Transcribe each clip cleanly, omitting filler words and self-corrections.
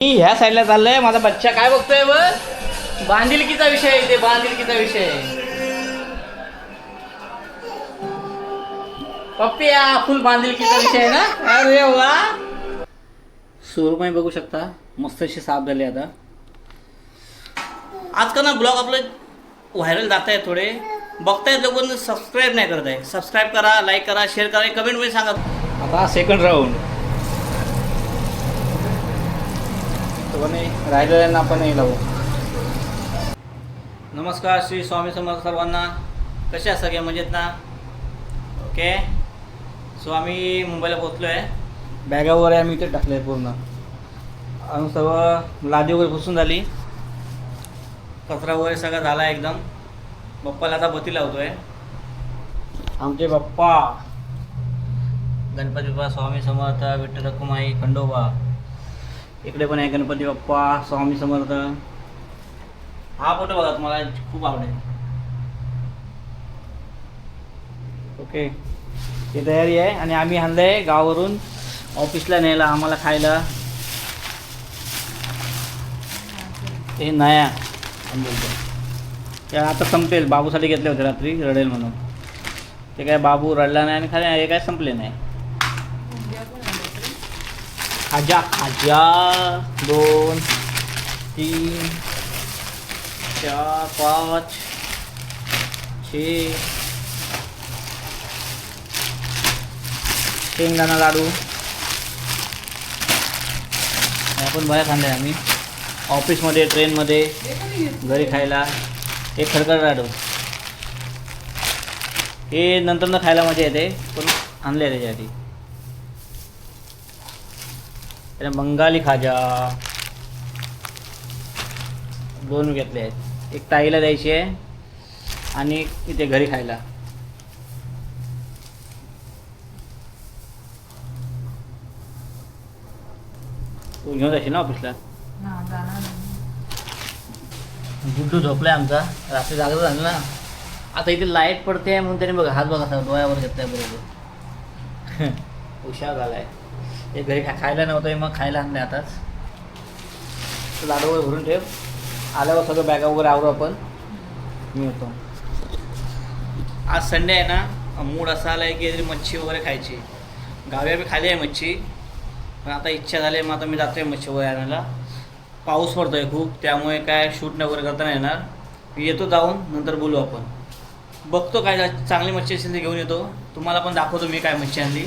मी ह्या साईडला चाललंय. माझा बच्चा काय बघतोय बांधिलकीचा विषय आहे. ते बांधिलकीचा विषय पप्पिया फुल बांधिलकीचा विषय आहे ना. अरे वा सुरमई बघू शकता मस्त अशी साफ झाली. आता आजकाल ना ब्लॉग आपले व्हायरल जात आहे. थोडे बघतायत लोक सबस्क्राईब नाही करत आहे. सबस्क्राईब करा, लाईक करा, शेअर करा, कमेंटमध्ये सांगा. आता सेकंड राऊंड राहिलेल्यांना आपण नाही लावू. नमस्कार, श्री स्वामी समर्थ सर्वांना. कसे असं सगळे मजेत ना. ओके. सो आम्ही मुंबईला पोहोचलो आहे. बॅगा वगैरे आम्ही इथे टाकले आहे पूर्ण. आणि सर्व लादी वगैरे पुसून झाली. कचरा वगैरे सगळा झाला एकदम. बाप्पाला आता बत्ती लावतो आहे. आमचे बाप्पा गणपती बाप्पा स्वामी समर्थ विठ्ठल रखुमाई खंडोबा. इकडे पण आहे गणपती बाप्पा स्वामी समर्थ. हा फोटो बघा, तुम्हाला खूप आवडेल. ओके. ही तयारी आहे आणि आम्ही आणलंय गावावरून ऑफिसला न्यायला आम्हाला खायला. हे नया बोलतो त्या आता संपेल. बाबूसाठी घेतले होते रात्री, रडेल म्हणून. ते काय बाबू रडला नाही आणि खाली हे काय संपले नाही. खाजा खाजा 2 3 4 5 6 शेंगदाणा लाडू आपण बाहेर खाल्ले आम्ही ऑफिसमध्ये, ट्रेनमध्ये, घरी खायला. एक खरखर लाडू हे नंतर न खायला मजा येते, पण आणले त्याच्यासाठी. बंगाली खाजा 2 घेतले आहेत. एक ताईला द्यायची आहे आणि इथे घरी खायला. तू घेऊन जायची ना ऑफिसला. गुड्डू झोपलाय आमचा, रात्री जागरण झालं ना. आता इथे लाईट पडते म्हणून त्याने बघा हात बघा सर डोळ्यावर घेतलाय बरोबर. हुशार झालाय. हे घरी खायला नव्हतं, मग खायला आणलं आताच. लाडू वगैरे भरून ठेव. आल्यावर सगळं बॅगा वगैरे आवरू आपण. मी होतो. आज संडे आहे ना, मूड असा आला आहे की मच्छी वगैरे खायची. गावी आम्ही खाली आहे मच्छी, पण आता इच्छा झाली आहे. मग आता मी जातो आहे मच्छी वगैरे आणायला. पाऊस पडतो आहे खूप, त्यामुळे काय शूट वगैरे करता नाही येणार. मी येतो जाऊन, नंतर बोलू आपण. बघतो काय चांगली मच्छी असेल ते घेऊन येतो. तुम्हाला पण दाखवतो मी काय मच्छी आणली.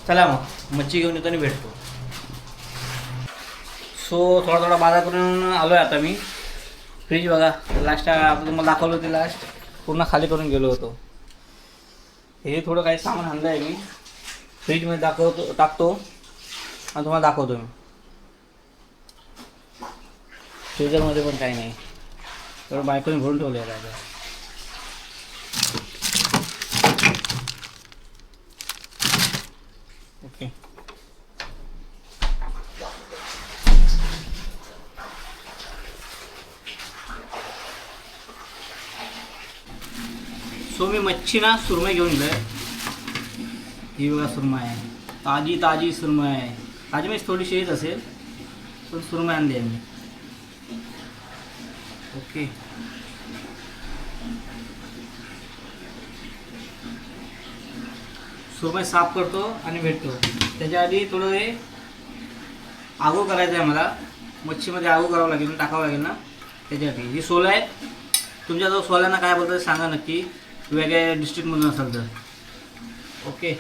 चला मग मच्छी घेऊन येतो आणि भेटतो. सो थोडा बाजार करून आलो आहे आता मी. फ्रीज बघा, लास्ट आता तुम्हाला दाखवलं होते. लास्ट पूर्ण खाली करून गेलो होतो. हे थोडं काही सामान आणलं आहे मी. फ्रीजमध्ये टाकतो आणि तुम्हाला दाखवतो मी. फ्रीजरमध्ये पण काही नाही, तर बायकोने भरून ठेवलं आहे काय. ओके. सो मी मच्छी ना सुरमई घेऊन गेलोय. ही बघा सुरमई आहे, ताजी ताजी सुरमई आहे. ताजी म्हणजे थोडीशी येत असेल, पण सुरमई आणली आहे मी. ओके. सुरमई साफ करतो आणि भेटतो. त्याच्या आधी थोडं हे आगो करायचं आहे मला. मच्छीमध्ये आगो करावं लागेल, टाकावं लागेल ना त्याच्यासाठी. ही सोलं आहेत. तुमच्याजवळ सोल्यांना काय बोलतात सांगा नक्की, वेगळ्या डिस्ट्रिक्टमधून असाल तर. ओके.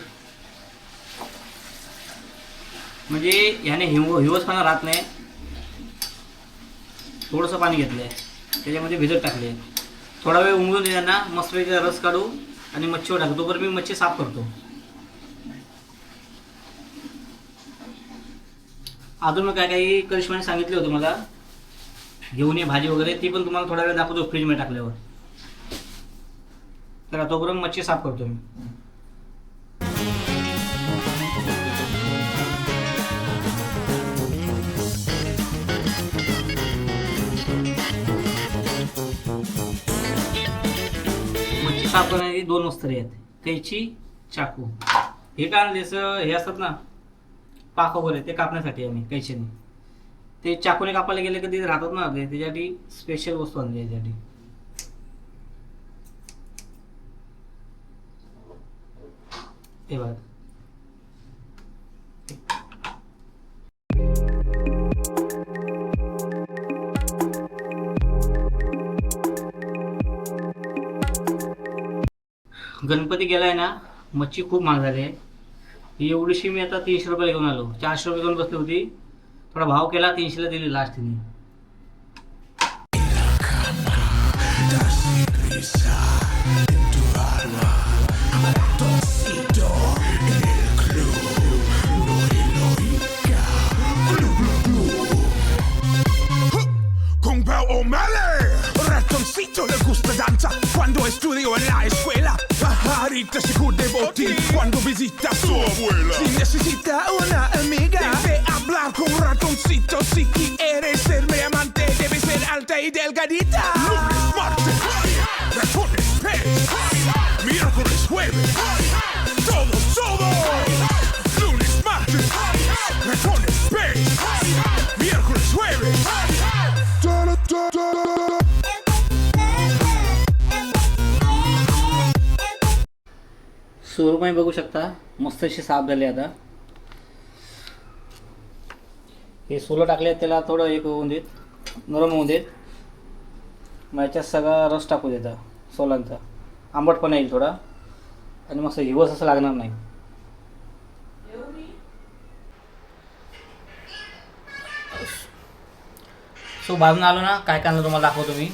म्हणजे ह्याने हिवसपणा राहत नाही. थोडंसं पाणी घेतलं आहे, त्याच्यामध्ये भिजत टाकले. थोडा वेळ उमळून द्या, मस्तपैकी रस काढू आणि मच्छीवर टाकतो. तोपर्यंत मी मच्छी साफ करतो. अजून काय काही करिश्माने सांगितले होते मला घेऊन ये भाजी वगैरे, ती पण तुम्हाला थोडा वेळ दाखवतो फ्रीजमध्ये टाकल्यावर. तर तोपर्यंत मच्छी साफ करतो मी. मच्छी साफ करण्याची 2 वस्त्र आहेत, कैची, चाकू. हे काय आणले हे असतात ना पाक वगैरे, ते कापण्यासाठी आम्ही कैचीने. ते चाकूने कापायला गेले कधी राहतात ना ते, त्याच्यासाठी स्पेशल वस्तू आणली त्याच्यासाठी. हे बघा गणपती गेलाय ना, मच्छी खूप महाग झाली आहे. ही एवढीशी मी आता 300 रुपयाला घेऊन आलो. 400 रुपये घेऊन बसली होती, थोडा भाव केला, 300ला दिली लास्ट तिने. Ratoncito le gusta danza cuando estudio en la escuela. Pajarita se cubre botín cuando visita a su abuela. Si necesita una amiga, debe hablar con ratoncito. Si quieres ser mi amante, debe ser alta y delgadita. Lunes, martes, ratones, pez. Miércoles, jueves, todo. Lunes, martes, ratones, pez. Miércoles, jueves. सुरमई बघू शकता, मस्त अशी साफ झाली. आता हे सोलं टाकले, त्याला थोडं एक होऊन देत, नरम होऊन देत. मग याच्यात सगळा रस टाकू देता सोलांचा, आंबटपणा येईल थोडा, आणि मस्त हिवस असं लागणार नाही. सो बाजून आलो ना, काय काय आणलं तुम्हाला दाखवतो मी.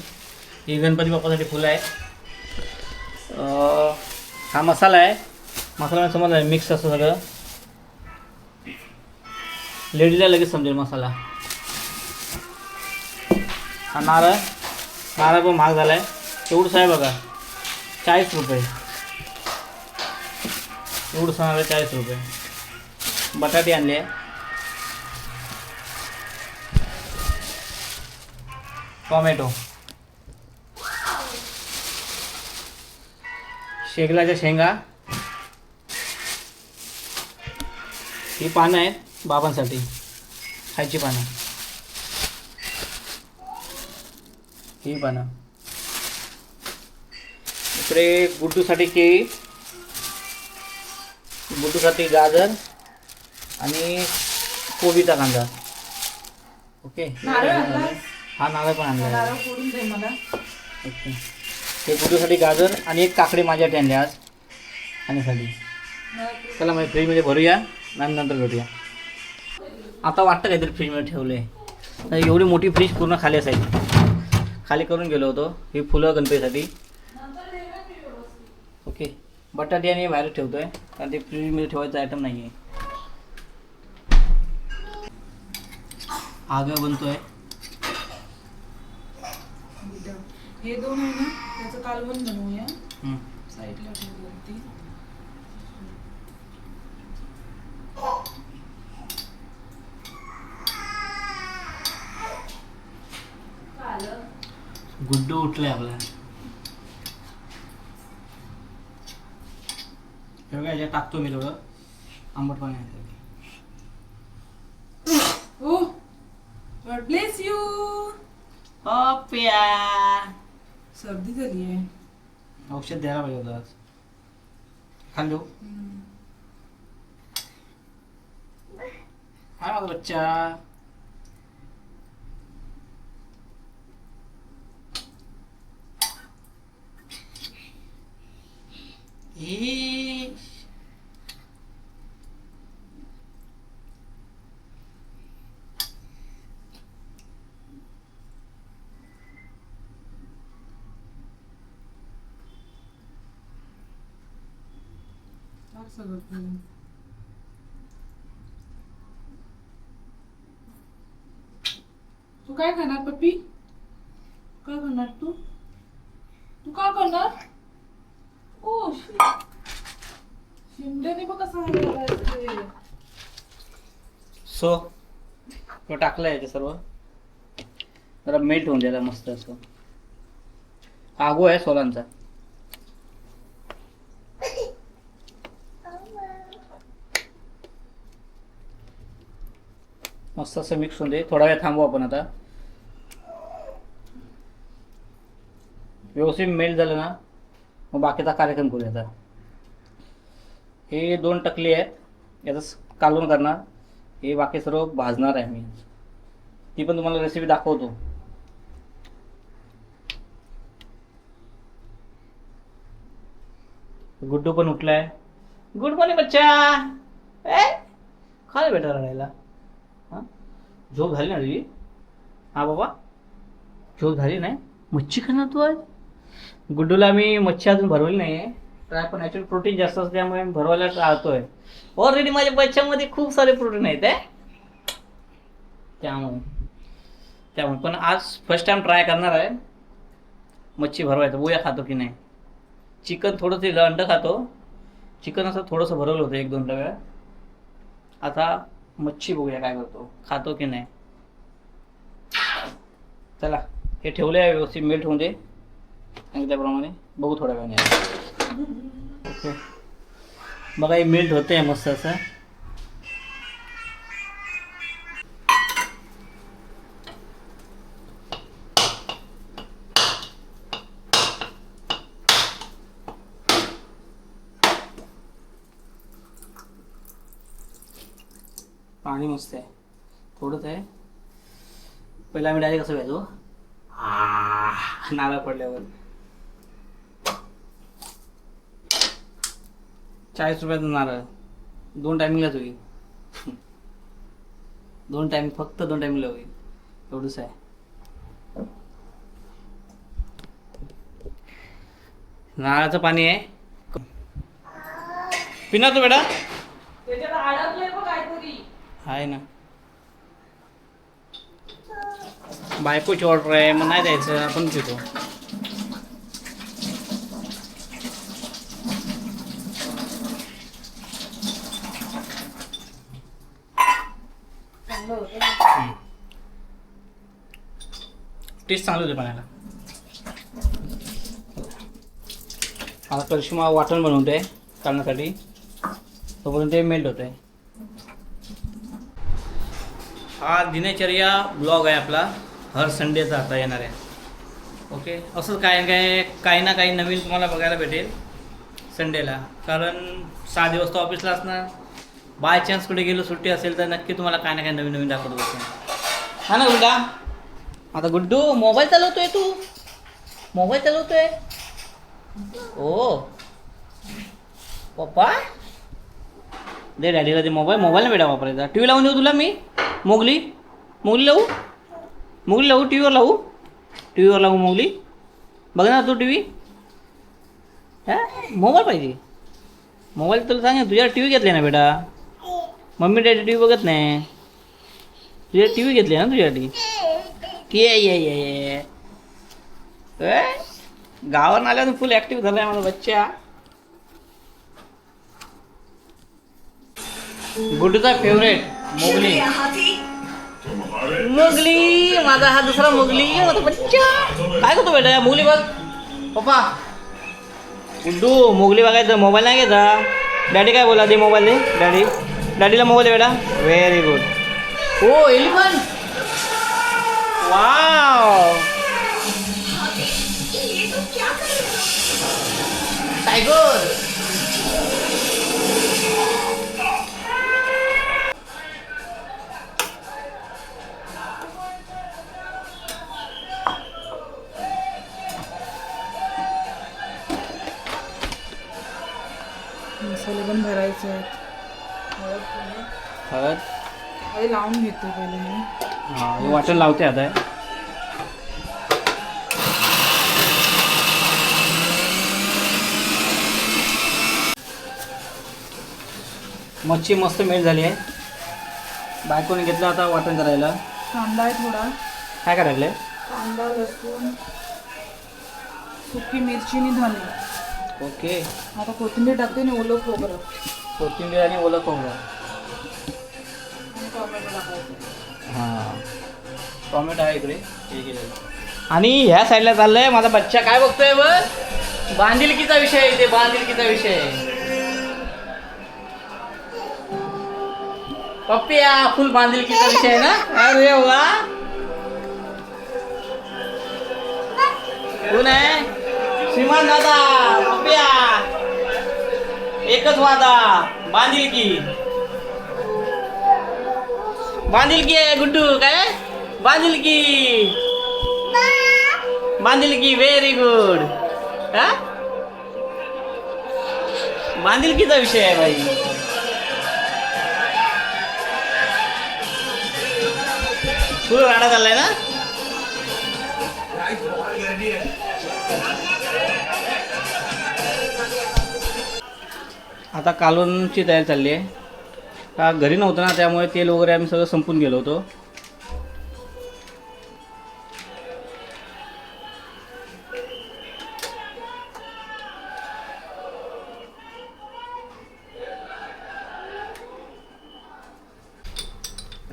ही गणपती बाप्पासाठी फुलं आहे. हा मसाला आहे. मसाला समजला मिक्स असं सगळं, लेडीला लगेच समजेल मसाला. हा नारळ पण महाग झाला आहे. एवढंच आहे बघा, 40 रुपये. एवढंच नारळ 40 रुपये. बटाटे आणले आहे. टोमॅटो, शेगलाच्या शेंगा, ही पानं आहेत बाबांसाठी खायची पानं. ही पानं इकडे गुड्डूसाठी केळी, गुड्डूसाठी गाजर आणि कोबीचा कांदा. ओके, हा नारळ पण आणला. ओके, हे गुड्डूसाठी गाजर आणि एक काकडी माझ्यासाठी आणले आज खाण्यासाठी. चला मग फ्रीजमध्ये भरूया आणि नंतर भेटूया. आता वाटतं काहीतरी फ्रीजमध्ये ठेवलं आहे. एवढी मोठी फ्रीज पूर्ण खाली असायची, खाली करून गेलो होतो. ही फुलं गणपतीसाठी. ओके, बटाटे आणि बाहेर ठेवतो आहे, कारण ते फ्रीजमध्ये ठेवायचं आयटम नाही आहे. आगळ बनतो आहे. हे दोन आहे ना, त्याचं कालवण बनवूया. साईडला ठेवूया. गुड्डू उठलाय आपला. हे काय टाकतो मी थोडं आंबट पाण्यासाठी. Oh, God bless you. प्या सर्दी झाली आहे. औषध द्यायला पाहिजे होतं आज. खाल्लो हा माझा बच्चा. सगळं करून. तू काय खाणार पप्पी? काय खाणार तू? तू काय करणार? ओ शिंदेने बघ कसं आहे. सो तो टाकलाय ते सर्व, जरा मेल्ट होऊन द्यायला मस्त असं. आगो आहे सोलांचा. मस्त असं मिक्स होऊन दे. थोडा वेळ थांबू आपण आता. व्यवस्थित मेल्ट झालं ना मग बाकीचा कार्यक्रम करूया आता. हे 2 टकली आहेत, याचं कालवण करणार. हे बाकी सर्व भाजणार आहे मी. ती पण तुम्हाला रेसिपी दाखवतो. गुड्डू पण उठलाय. गुड मॉर्निंग बच्चा. खा बेटा रडायला. हां झोप झाली ना तुझी? हां बाबा झोप झाली नाही? मच्छी खाणार तू आज? गुड्डूला मी मच्छी अजून भरवली नाही आहे, तर आपण नॅचरल प्रोटीन जास्त असतं त्यामुळे मी भरवायला टाळतोय. ऑलरेडी माझ्या बच्च्यामध्ये खूप सारे प्रोटीन आहेत त्यामुळे पण आज फर्स्ट टाइम ट्राय करणार आहे मच्छी भरवायचं. बघूया खातो की नाही. चिकन थोडंसं दिलं, अंडं खातो. चिकन असं थोडंसं भरवलं होतं 1-2 वेळा. आता मच्छी बघूया काय करतो, खातो की नाही. चला हे ठेवले आहे व्यवस्थित मेल्ट होऊन दे सांगितल्याप्रमाणे. बघू थोड्या वेळाने. ओके बघा हे मेल्ट होतं आहे मस्त असं. पाणी मस्त आहे, थोडंच आहे. पहिला आम्ही डायरेक्ट कसं व्हायचो नारळ पडल्यावर. 40 रुपयाचा नारळ 2 टायमिंगलाच होईल. 2 टायमिंग फक्त 2 टायमिंगला होईल एवढंच आहे. नारळाचं पाणी आहे. पिना तू बेटा? त्याच्यात अडकलंय बघ काहीतरी. आहे ना, बायकोची ऑर्डर आहे मग नाही द्यायचं, आपण पितो. टेस्ट चांगलं होते पाण्याला. आता करिश्मा वाटण बनवते काढण्यासाठी, तोपर्यंत ते मेल्ट होत आहे. हा दिनचर्या ब्लॉग आहे आपला, हर संडेचा आता येणार आहे. ओके असंच काही ना काही नवीन तुम्हाला बघायला भेटेल संडेला. कारण 6 दिवस तर ऑफिसला असणार. बाय चान्स कुठे गेलो सुट्टी असेल तर नक्की तुम्हाला काही ना काही नवीन नवीन दाखवत बसेल. हा ना गुड्डा? आता गुड्डू मोबाईल चालवतोय तू? मोबाईल चालवतोय? ओ पप्पा दे डॅडीला ते मोबाईल. मोबाईल ना बेटा वापरायचा. टी व्ही लावून देऊ तुला मी? मोगली लावू? मोगली लावू? टी व्हीवर लावू? टी व्हीवर लावू मोगली? बघ ना तू टी व्ही. हां मोबाईल पाहिजे. मोबाईल तुला सांग तुझ्या टी व्ही घेतली ना बेटा. मम्मी डॅडी टी व्ही बघत नाही. तुझ्या टी व्ही घेतली ना तुझ्यासाठी. ये गावावर आल्यावर फुल ॲक्टिव्ह झाला आहे माझा बच्चा. गुड्डूचा फेवरेट मोगली. मोगली माझा हा दुसरा मोगली माझा बच्चा. काय करतो बेटा? मोगली बघ पप्पा. गुड्डू मोगली बघायचं, मोबाईल नाही घ्यायचा. डॅडी काय बोला? दे मोबाईल दे. डॅडीला मोबाईल दे बेटा. Very good. O elephant. Wow tiger. मसाले पण भरायचे आहेत. हळद हे लावून घेतो पहिले मी. हां हे वाटण लावते आता. मच्छी मस्त मेल्ट झाली आहे. बायकोने घेतलं आता वाटण करायला. कांदा आहे थोडा. काय करायला? कांदा, लसूण, सुकी मिरची आणि धने. ओके आता कोथिंबीर टाकते आणि ओलं खोबरं. कोथिंबीर आणि ओलं खोबरं. आणि टोमॅटो टाकायचं. हां टोमॅटो आहे इकडे हे केलेलं. आणि ह्या साईडला चाललंय माझा बच्चा. काय बघतोय बघ? बांधिलकीचा विषय आहे इथे. बांधिलकीचा विषय आहे. पप्पिया फुल बांधिलकीचा विषय आहे ना. अरे वा कोण आहे श्रीमान दादा पप्पिया एकच वादा बांधिलकी आहे गुड्डू काय बांधिलकी व्हेरी गुड. हा बांधिलकीचा विषय आहे भाई. फुल राडा चाललाय ना. आता कालवणची तयारी चालली आहे. का घरी नव्हतं ना त्यामुळे तेल वगैरे आम्ही सगळं संपून गेलो होतो.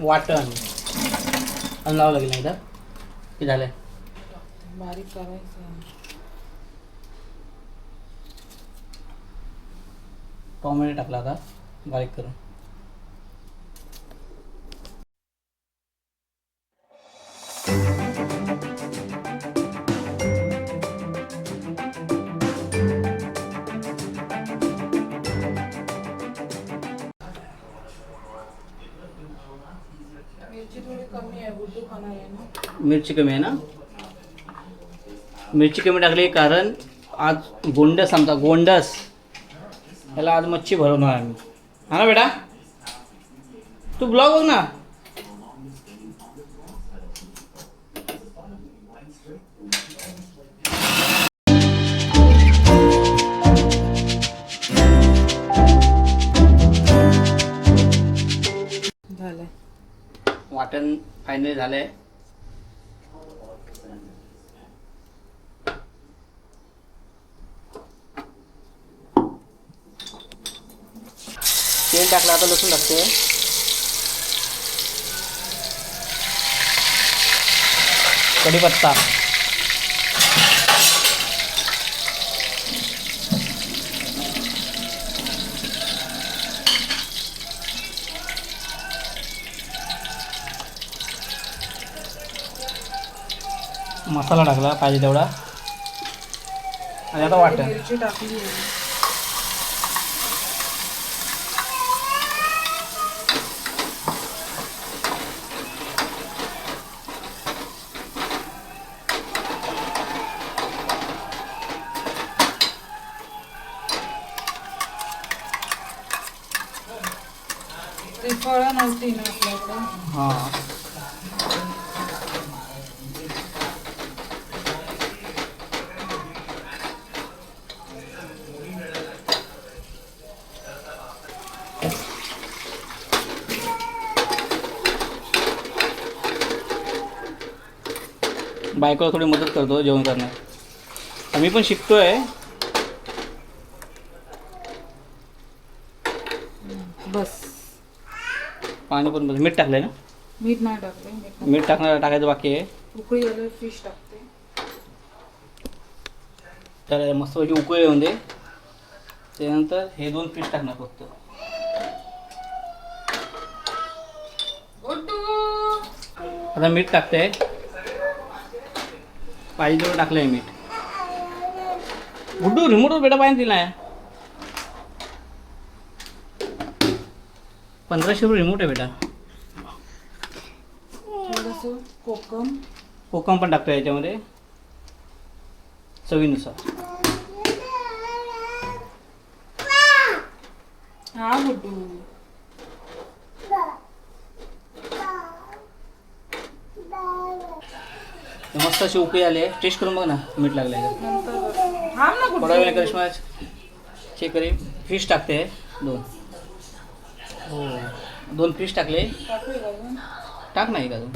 वाटण आणि लावं लागेल नाही तर ते झालंय. बारीक करायचं. टोमॅटो टाकला आता बारीक करून. मिरची थोडी कमी आहे, गुड्डू खाणार आहे ना. मिरची कमी आहे ना. मिरची कमी टाकली कारण आज गोंडस आमचा गोंडस याला आज मच्छी भरवणार आम्ही. हा ना बेटा तू ब्लॉग बघ ना. झालंय वाटण फायनली झालंय. तेल टाकलं आता लसूण टाकते. कढीपत्ता मसाला टाकला पाहिजे तेवढा आणि आता वाटण. मिरची टाकली आहे. त्रिफळा नव्हती ना आपल्याकडे. हां बायकोला थोडी मदत करतो जेवण करण्यात. आम्ही पण शिकतोय. बस पाणी पण मीठ टाकलंय ना. मीठ नाही टाकले. मीठ टाकायचं बाकी आहे. उकळी आल्यावर फिश टाकते. तर मस्त उकळी येऊन दे. त्यानंतर हे 2 पीस टाकणार फक्त. आता मीठ टाकते पाहिजे तेवढं टाकलंय मीठ. गुड्डू रिमोटवर बेटा पाहिजे दिला आहे. 1500 रुपये रिमोट आहे बेटा. थोडंसं कोकम पण टाकतो याच्यामध्ये चवीनुसार. हा गुड्डू मस्त अशी उकळी आली आहे. टेस्ट करून बघ ना मीठ लागलंय का. नंतर हा ना थोडा वेळ करिश्मा चेक करेन. फिश टाकते 2. हो 2 फिश टाकले. टाक नाही का अजून.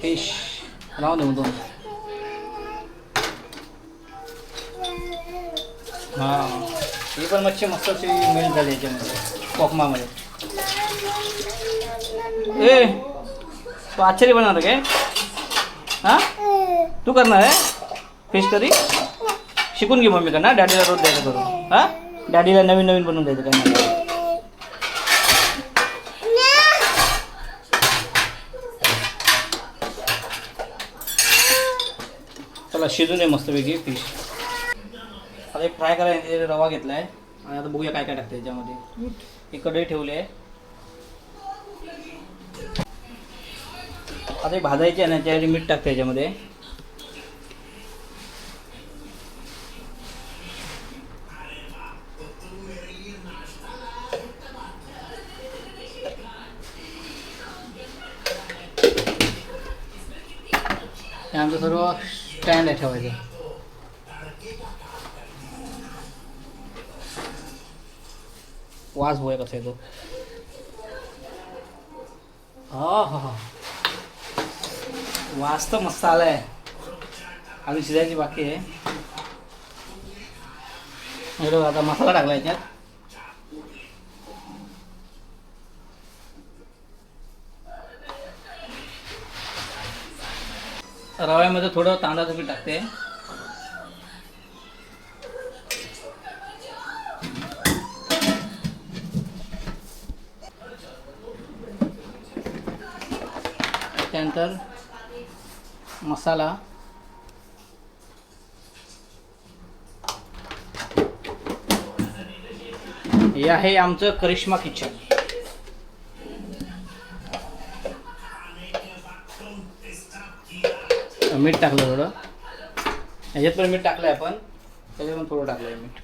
फिश राहू दे 2. हां ही पण मच्छी मस्त अशी मेल्ट झाली याच्यामध्ये कोकमामध्ये. ए तू आश्चर्य बनवणार काय. हां तू करणार आहे फिश करी. शिकून घे मम्मी का ना. डॅडीला रोज द्यायचं करून. हां डॅडीला नवीन बनवून द्यायचं काय. चला शिजून दे मस्तपैकी फिश. आता एक फ्राय करायला रवा घेतला आहे आणि आता बघूया काय काय टाकते त्याच्यामध्ये. एक कढई ठेवली आहे. आता एक भाजायची आहे ना, त्याच्यामध्ये मीठ टाकते याच्यामध्ये. हे आमचं सर्व स्टँड आहे ठेवायचं. वास बघूया कसा येतो. हा हा हा, वास तर मस्त आलाय. अजून शिजायची बाकी आहे. आता मसाला टाकला याच्यात. रव्यामध्ये थोडं तांदळाचं पीठ टाकते. त्यानंतर मसाला. हे आहे आमचं करिश्मा किचन. मीठ टाकलं थोडं. ह्याच्यात पण मीठ टाकलं आहे आपण. त्याच्यात पण थोडं टाकलं आहे मीठ.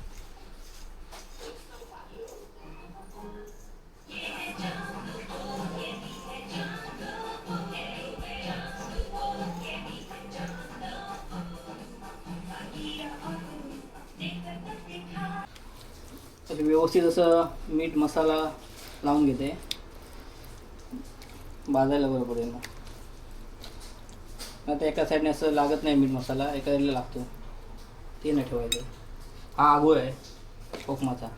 तर व्यवस्थित असं मीठ मसाला लावून घेते. भाजायला बरं पडेल ना. आता एका साईडने असं लागत नाही मीठ मसाला, एका साईडला लागतो. ते नाही ठेवायचं. हा आगोळ आहे कोकमाचा.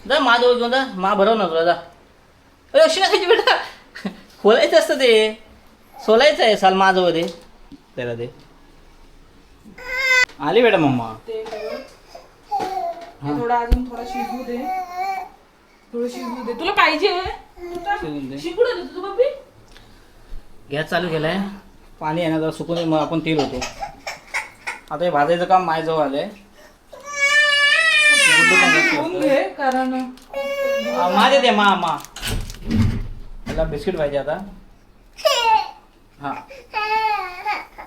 जा माझं घेऊन जा. मा भरव ना तुला. जा. अरे अशी नाही बेटा, खोलायचं असतं ते. सोलायचं आहे साल माझं दे त्याला. ते आली बेटा मम्मा. ते थोडा अजून थोडा शिजू दे. थोडं शिजू दे. तुला पाहिजे शिकू दे तुझं बब्बी. गॅस चालू केलाय. पाणी आहे ना जरा सुकून मग आपण तेल होतो. आता हे भाजायचं काम माझ्याजवळ आलंय. कारण मा देते मा. त्याला बिस्किट पाहिजे आता. हा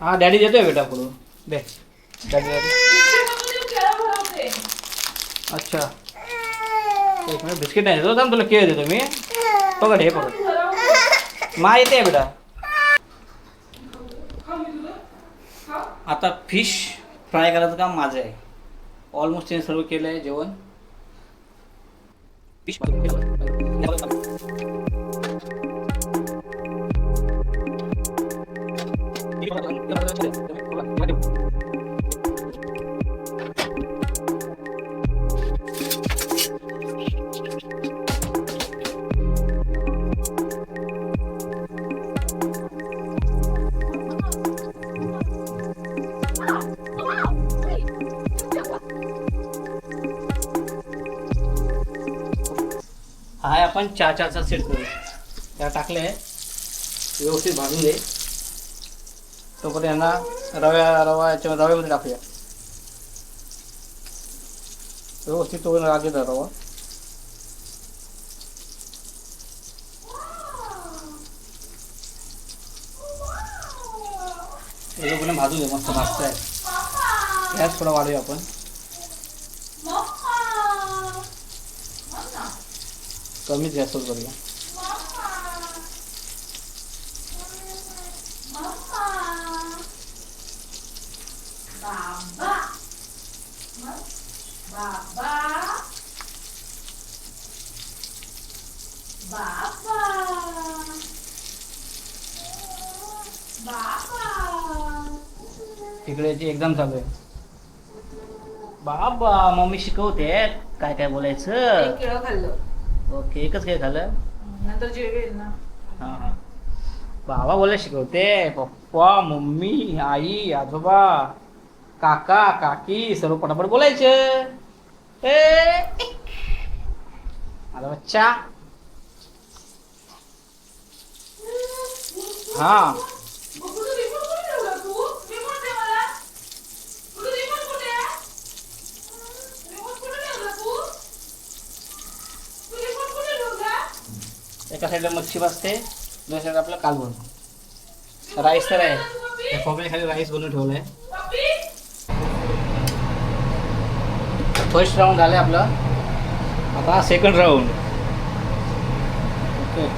हा डॅडी देतोय बेटा पुढं. दे डॅडी. अच्छा एक मिनिट. बिस्किट नाही देतो तुला. केळ देतो मी. पकड हे पकड. मा येते बेटा. आता फिश फ्राय करायचं काम माझं आहे. ऑलमोस्ट त्याने सर्व केलं आहे जेवण. फिश हा आपण चाचा सेट करू. त्या टाकले व्यवस्थित भाजून दे. तोपर्यंत यांना रव्यामध्ये टाकूया. व्यवस्थित तो लागेल रवा. हे भाजून दे. मस्त भाजत आहे. गॅस थोडा वाढूया आपण. कमीच गॅसवर करूया. तिकडे एकदम चालू आहे. बाबा मम्मी शिकवते काय काय बोलायचं. केळं खाल्लं. ओके एकच काय खाल्लं. नंतर जेवेल ना. हां बाबा बोलायला शिकवते. पप्पा मम्मी आई आजोबा काका काकी सर्व पटापट बोलायचं. माझा बच्चा. हा एका साईडला मच्छी बसते, दुसऱ्या साईडला आपलं कालवण. राईस तर आहे, त्या खोबऱ्या खाली राईस बनवून ठेवलं आहे. फर्स्ट राऊंड झालं आपलं, आता second round. Okay.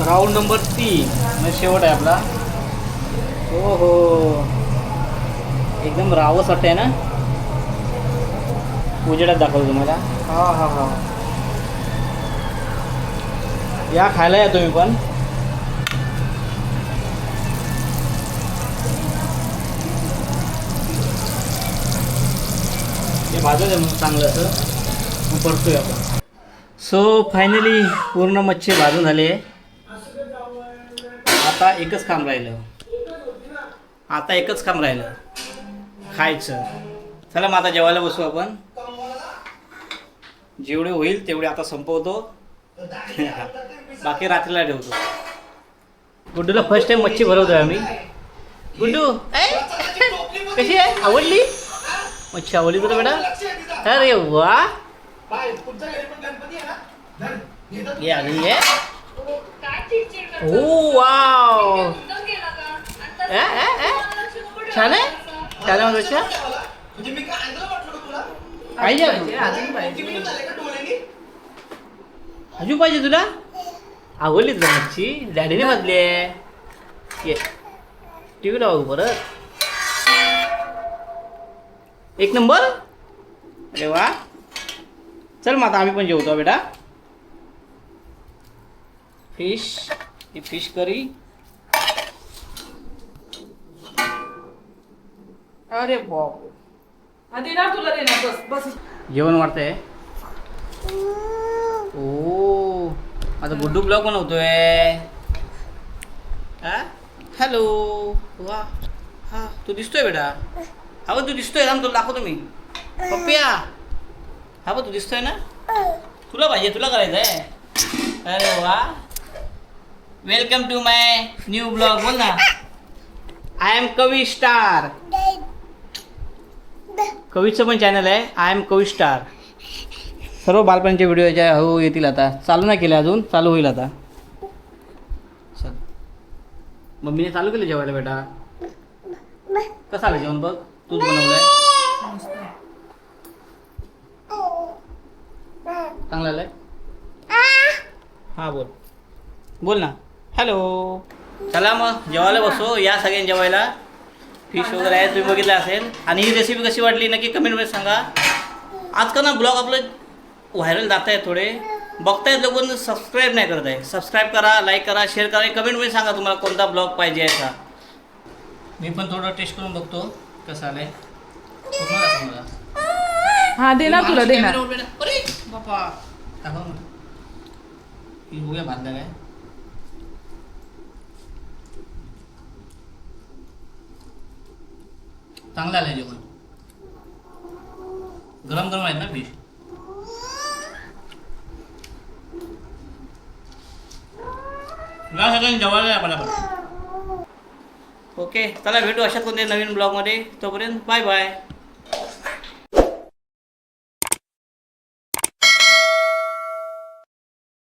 Round number 3 म्हणजे शेवट आहे आपला. हो हो, एकदम रावस वाटतंय ना. उजेडात दाखवतो तुम्हाला. हा हा हा, या खायला या तुम्ही पण. ते भाजत आहे मग चांगलं असं, मग परतूया आपण. सो फायनली पूर्ण मच्छी भाजून झाली आहे. आता एकच काम राहिलं, खायचं. चला मग आता जेवायला बसू आपण. जेवढे होईल तेवढे आता संपवतो. बाकी रात्रीला ठेवतो. गुड्डूला फर्स्ट टाइम मच्छी भरवतोय आम्ही. गुड्डू कशी आहे, आवडली मच्छी? आवडली तुला बेटा? अरे वा, ये आली आहे. ओ वाव, छान आहे, छान आहे बच्चा. पाहिजे अजून पाहिजे तुला? आवडली तुला मच्छी? डॅडीने भाजली आहे. ये टी व्ही लावू परत. एक नंबर. अरे वा, चल मग आता आम्ही पण जेवतो बेटा. फिश, ही फिश करी. अरे बाप, देणार तुला, देणार. बस बस. जेवण वाढतंय. ओ, आता गुड्डू ब्लॉग बनवतोय. हॅलो, वा. हा तू दिसतोय बेटा. हा बघ तू दिसतोय, थांब तुला दाखवतो मी. पप्पिया, हा बघ तू दिसतोय ना. तुला पाहिजे, तुला करायचं आहे. अरे वा, welcome to my new blog. बोल ना. I am Kavi star. कवीचं पण चॅनल आहे, आय एम कवी स्टार. सर्व बालपणीचे व्हिडिओ याच्या हो येतील. आता चालू नाही केले अजून, चालू होईल आता. चल, मम्मीने चालू केलं जेवायला बेटा. कसं आलं जेवण बघ, तूच बनवलंय. चांगलं आलंय. हां बोल, बोल ना. हॅलो. चला मग जेवायला बसो. या सगळ्यांनी जेवायला. फिश वगैरे आहे, तुम्ही बघितलं असेल. आणि ही रेसिपी कशी वाटली नक्की कमेंटमध्ये सांगा. आजकाल ना ब्लॉग आपलं व्हायरल जात आहे थोडे. बघतायत लोक, सबस्क्राईब नाही करत आहे. सबस्क्राईब करा, लाईक करा, शेअर करा. कमेंटमध्ये सांगा तुम्हाला कोणता ब्लॉग पाहिजे आहे का. मी पण थोडं टेस्ट करून बघतो कसं आलं आहे. पूर्ण दाखव मला. हा देणार तुला, देणार. अरे बापा, दाखव ना. ही बघूया भाजलं काय. चांगलं आलं जेवण. गरम गरम आहेत ना फिश. सगळ्यांनी जेवायला आहे आपल्याला. ओके, चला भेटू अशाच कोणत्या नवीन ब्लॉगमध्ये. तोपर्यंत बाय बाय.